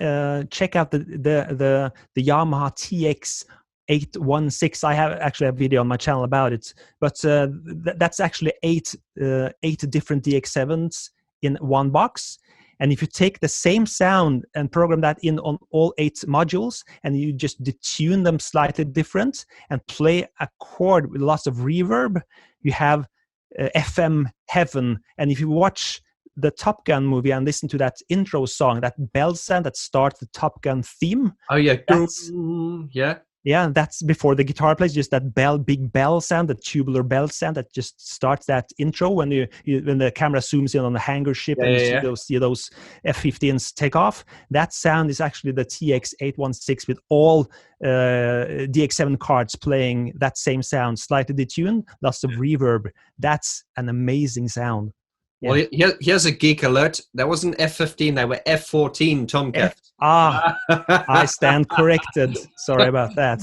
check out the Yamaha TX816. I have actually a video on my channel about it, but that's actually eight different DX7s in one box. And if you take the same sound and program that in on all 8 modules, and you just detune them slightly different and play a chord with lots of reverb, you have FM heaven. And if you watch the Top Gun movie and listen to that intro song, that bell sound that starts the Top Gun theme. Oh yeah, Yeah, that's before the guitar plays, just that big bell sound, the tubular bell sound that just starts that intro when when the camera zooms in on the hangar ship and you see those F-15s take off. That sound is actually the TX816 with all DX7 cards playing that same sound, slightly detuned, lots of reverb. That's an amazing sound. Well, here's a geek alert. That wasn't F-15, they were F-14 Tomcat. I stand corrected. Sorry about that.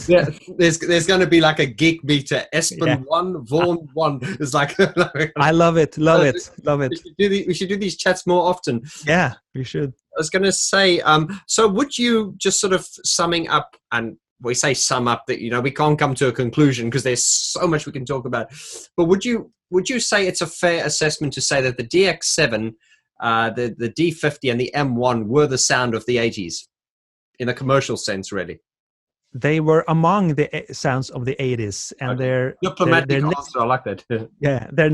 There's going to be like a geek meter. Espen 1, Vaughn 1. It's like I love it. We should do these chats more often. Yeah, we should. I was going to say, so would you, just sort of summing up, and we say sum up that, we can't come to a conclusion because there's so much we can talk about, but would you say it's a fair assessment to say that the DX7, the D50 and the M1 were the sound of the 80s in a commercial sense, really? They were among the sounds of the 80s, and they're diplomatic answer. I like that. Yeah, they're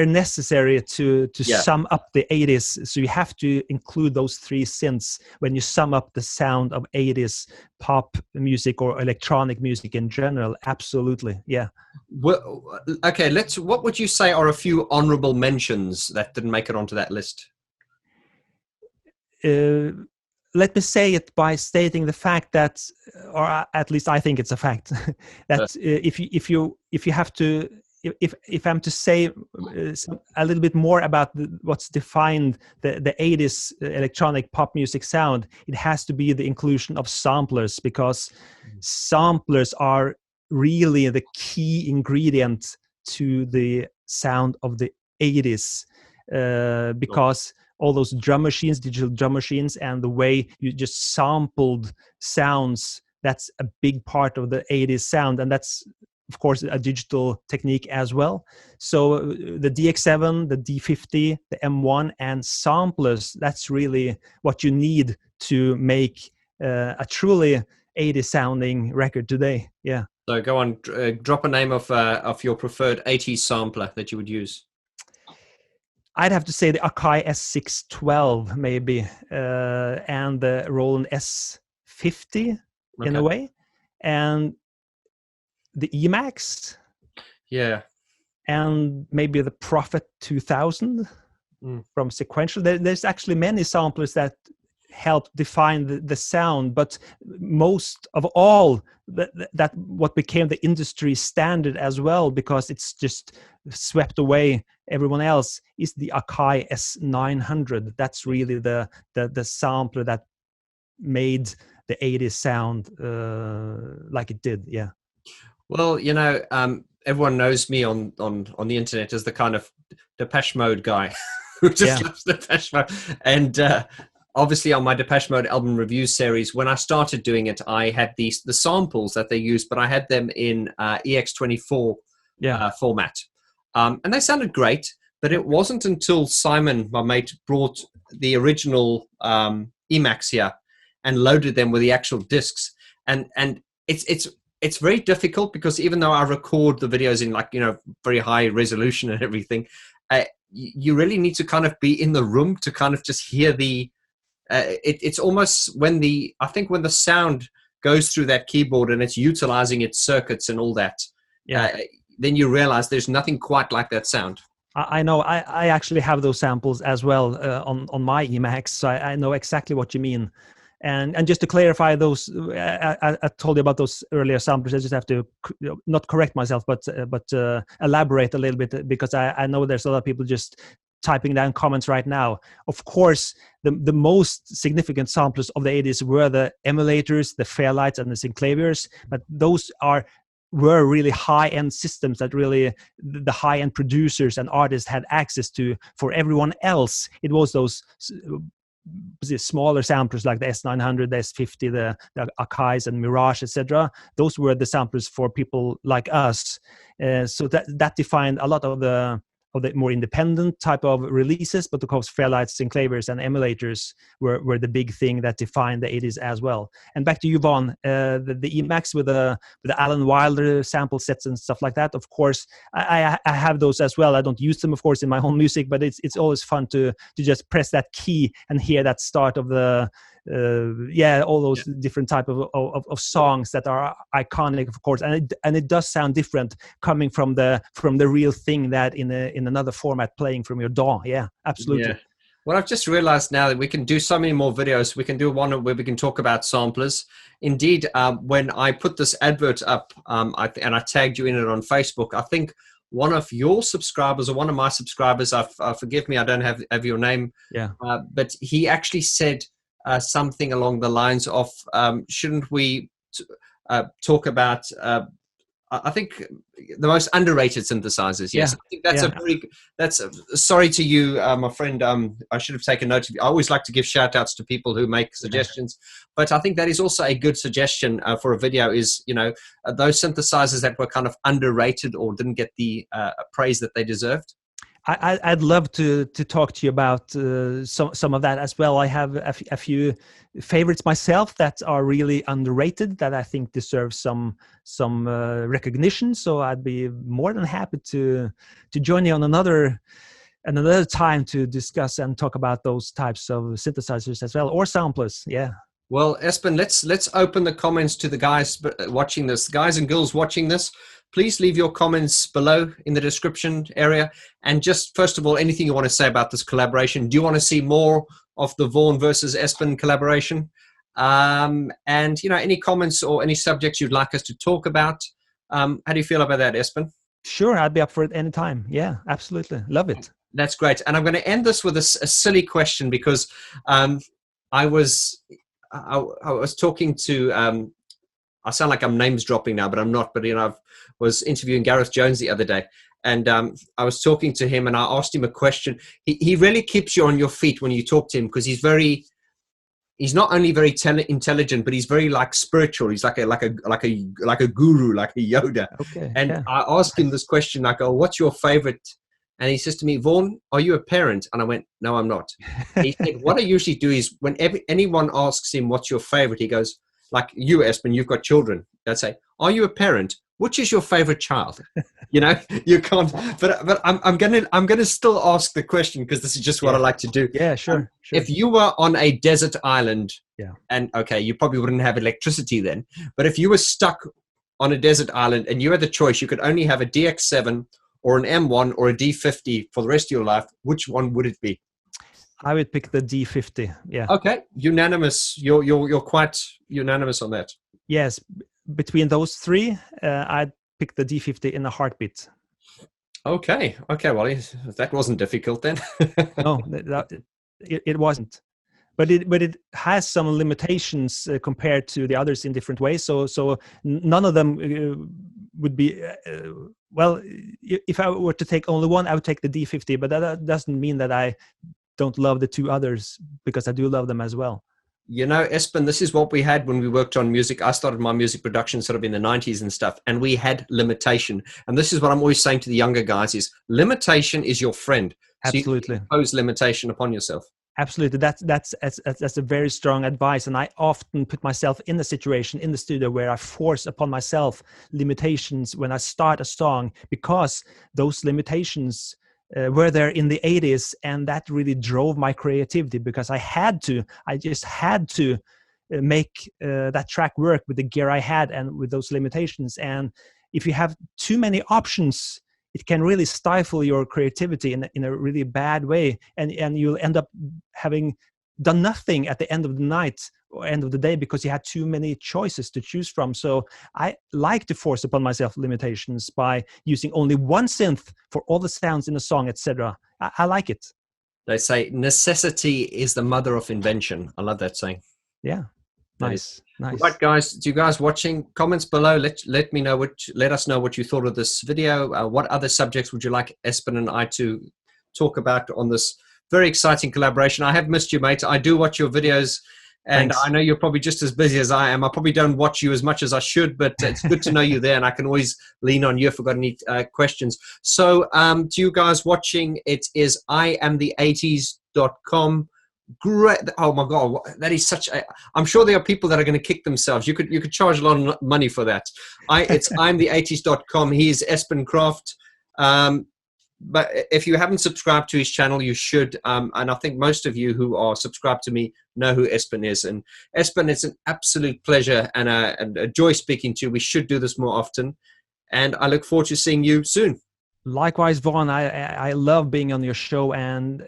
necessary to sum up the 80s. So you have to include those 3 synths when you sum up the sound of 80s pop music or electronic music in general. Absolutely, yeah. Well, okay, what would you say are a few honorable mentions that didn't make it onto that list? Let me say it by stating the fact that, or at least I think it's a fact, that if you have to if I'm to say a little bit more about what's defined the 80s electronic pop music sound, it has to be the inclusion of samplers, because samplers are really the key ingredient to the sound of the 80s, because all those drum machines, digital drum machines, and the way you just sampled sounds, that's a big part of the 80s sound. And that's, of course, a digital technique as well. So the DX7, the D50, the M1, and samplers, that's really what you need to make a truly 80s sounding record today. Yeah. So go on, drop a name of your preferred 80s sampler that you would use. I'd have to say the Akai S612 maybe, and the Roland S50 in a way, and the Emax. Yeah. And maybe the Prophet 2000 from Sequential. There's actually many samplers that help define the sound, but most of all, that what became the industry standard as well, because it's just swept away everyone else, is the Akai S900. That's really the sampler that made the 80s sound like it did. Yeah. Well, you know, everyone knows me on the internet as the kind of Depeche Mode guy who just loves Depeche Mode. And obviously on my Depeche Mode album review series, when I started doing it, I had the samples that they used, but I had them in EX24 format. And they sounded great, but it wasn't until Simon, my mate, brought the original Emax here and loaded them with the actual discs. And it's very difficult, because even though I record the videos in, like, you know, very high resolution and everything, you really need to kind of be in the room to kind of just hear the it's almost when the sound goes through that keyboard and it's utilizing its circuits and all that, then you realize there's nothing quite like that sound. I know. I actually have those samples as well on my Emax, so I know exactly what you mean. And just to clarify those, I told you about those earlier samplers. I just have to not correct myself, but elaborate a little bit, because I know there's a lot of people just typing down comments right now. Of course, the most significant samplers of the 80s were the emulators, the Fairlights, and the Synclaviers, but those were really high-end systems that really the high-end producers and artists had access to. For everyone else, it was those smaller samplers like the S900, the S50, the Akais and Mirage, etc. Those were the samplers for people like us. So that defined a lot of the more independent type of releases, but of course Fairlights, Synclaviers, and emulators were the big thing that defined the 80s as well. And back to you, Vaughn, the Emax with the Alan Wilder sample sets and stuff like that. Of course, I have those as well. I don't use them, of course, in my own music, but it's always fun to just press that key and hear that start of the all those different type of songs that are iconic, of course, and it does sound different coming from the real thing that in another format playing from your DAW. Yeah, absolutely. Yeah. Well, I've just realized now that we can do so many more videos. We can do one where we can talk about samplers. Indeed, when I put this advert up, and I tagged you in it on Facebook, I think one of your subscribers or one of my subscribers, forgive me, I don't have your name, but he actually said something along the lines of, shouldn't we talk about, I think, the most underrated synthesizers? Yes, I think that's sorry to you, my friend. I should have taken note of you. I always like to give shout outs to people who make suggestions, but I think that is also a good suggestion for a video, is, you know, those synthesizers that were kind of underrated or didn't get the praise that they deserved. I'd love to talk to you about some of that as well. I have a few favorites myself that are really underrated that I think deserve some recognition. So I'd be more than happy to join you on another time to discuss and talk about those types of synthesizers as well, or samplers. Yeah. Well, Espen, let's open the comments to the guys watching this. Guys and girls watching this, please leave your comments below in the description area. And just first of all, anything you want to say about this collaboration. Do you want to see more of the Vaughn versus Espen collaboration? And, you know, any comments or any subjects you'd like us to talk about? How do you feel about that, Espen? Sure, I'd be up for it anytime. Yeah, absolutely. Love it. That's great. And I'm going to end this with a silly question, because I was talking to, I sound like I'm names dropping now, but I'm not. But, I was interviewing Gareth Jones the other day, and I was talking to him, and I asked him a question. He really keeps you on your feet when you talk to him, because he's not only very intelligent, but he's very like spiritual. He's like a guru, like a Yoda. Okay. And yeah. I asked him this question. I go, "What's your favorite?" And he says to me, "Vaughn, are you a parent?" And I went, "No, I'm not." He said, "What I usually do is when anyone asks him what's your favorite, he goes, like you, Espen, you've got children. They'd say, 'Are you a parent? Which is your favorite child?'" You can't. But I'm gonna still ask the question, because this is just what I like to do. Yeah, sure. If you were on a desert island, yeah, and okay, you probably wouldn't have electricity then. But if you were stuck on a desert island and you had the choice, you could only have a DX7 or an M1 or a D50 for the rest of your life, which one would it be? I would pick the D50. Yeah. Okay, unanimous. You're quite unanimous on that. Yes, between those three, I'd pick the D50 in a heartbeat. Okay. Well, that wasn't difficult then. No, it wasn't. But it has some limitations compared to the others in different ways. So none of them would be well. If I were to take only one, I would take the D50. But that doesn't mean that I don't love the two others, because I do love them as well. Espen, this is what we had when we worked on music. I started my music production sort of in the 90s and stuff, and we had limitation. And this is what I'm always saying to the younger guys is limitation is your friend. Absolutely. So you impose limitation upon yourself. Absolutely. That's a very strong advice. And I often put myself in a situation in the studio where I force upon myself limitations when I start a song, because those limitations were there in the 80s, and that really drove my creativity, because I just had to make that track work with the gear I had and with those limitations. And if you have too many options, it can really stifle your creativity in a really bad way, and you'll end up having done nothing at the end of the night or end of the day, because you had too many choices to choose from. So I like to force upon myself limitations by using only one synth for all the sounds in a song, etc. I like it. They say necessity is the mother of invention. I love that saying. Yeah. Nice. Right, guys, to you guys watching, comments below, let me know let us know what you thought of this video. What other subjects would you like Espen and I to talk about on this very exciting collaboration? I have missed you, mate. I do watch your videos, and thanks. I know you're probably just as busy as I am. I probably don't watch you as much as I should, but it's good to know you there, and I can always lean on you if I've got any questions. So to you guys watching, it is iamthe80s.com. Great. Oh my God, that is such a, I'm sure there are people that are going to kick themselves. You could charge a lot of money for that. It's iamthe80s.com. He is Espen Kraft. But if you haven't subscribed to his channel, you should. And I think most of you who are subscribed to me know who Espen is. And Espen, it's an absolute pleasure and a joy speaking to you. We should do this more often. And I look forward to seeing you soon. Likewise, Vaughn, I love being on your show, and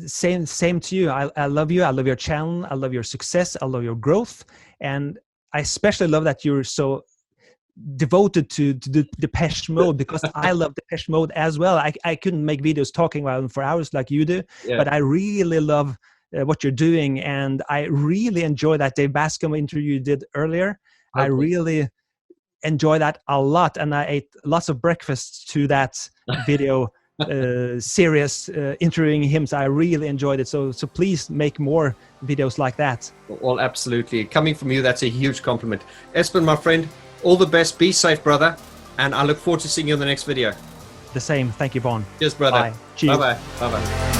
same to you. I love you. I love your channel. I love your success. I love your growth. And I especially love that you're so devoted to the Depeche Mode, because I love Depeche Mode as well. I couldn't make videos talking about them for hours like you do, but I really love what you're doing. And I really enjoy that Dave Bascom interview you did earlier. Okay. I really enjoy that a lot, and I ate lots of breakfasts to that video series interviewing him. So I really enjoyed it. So please make more videos like that. Well, absolutely. Coming from you, that's a huge compliment. Espen, my friend, all the best. Be safe, brother. And I look forward to seeing you in the next video. The same. Thank you, Vaughn. Cheers, brother. Bye. Cheers. Bye-bye. Bye-bye.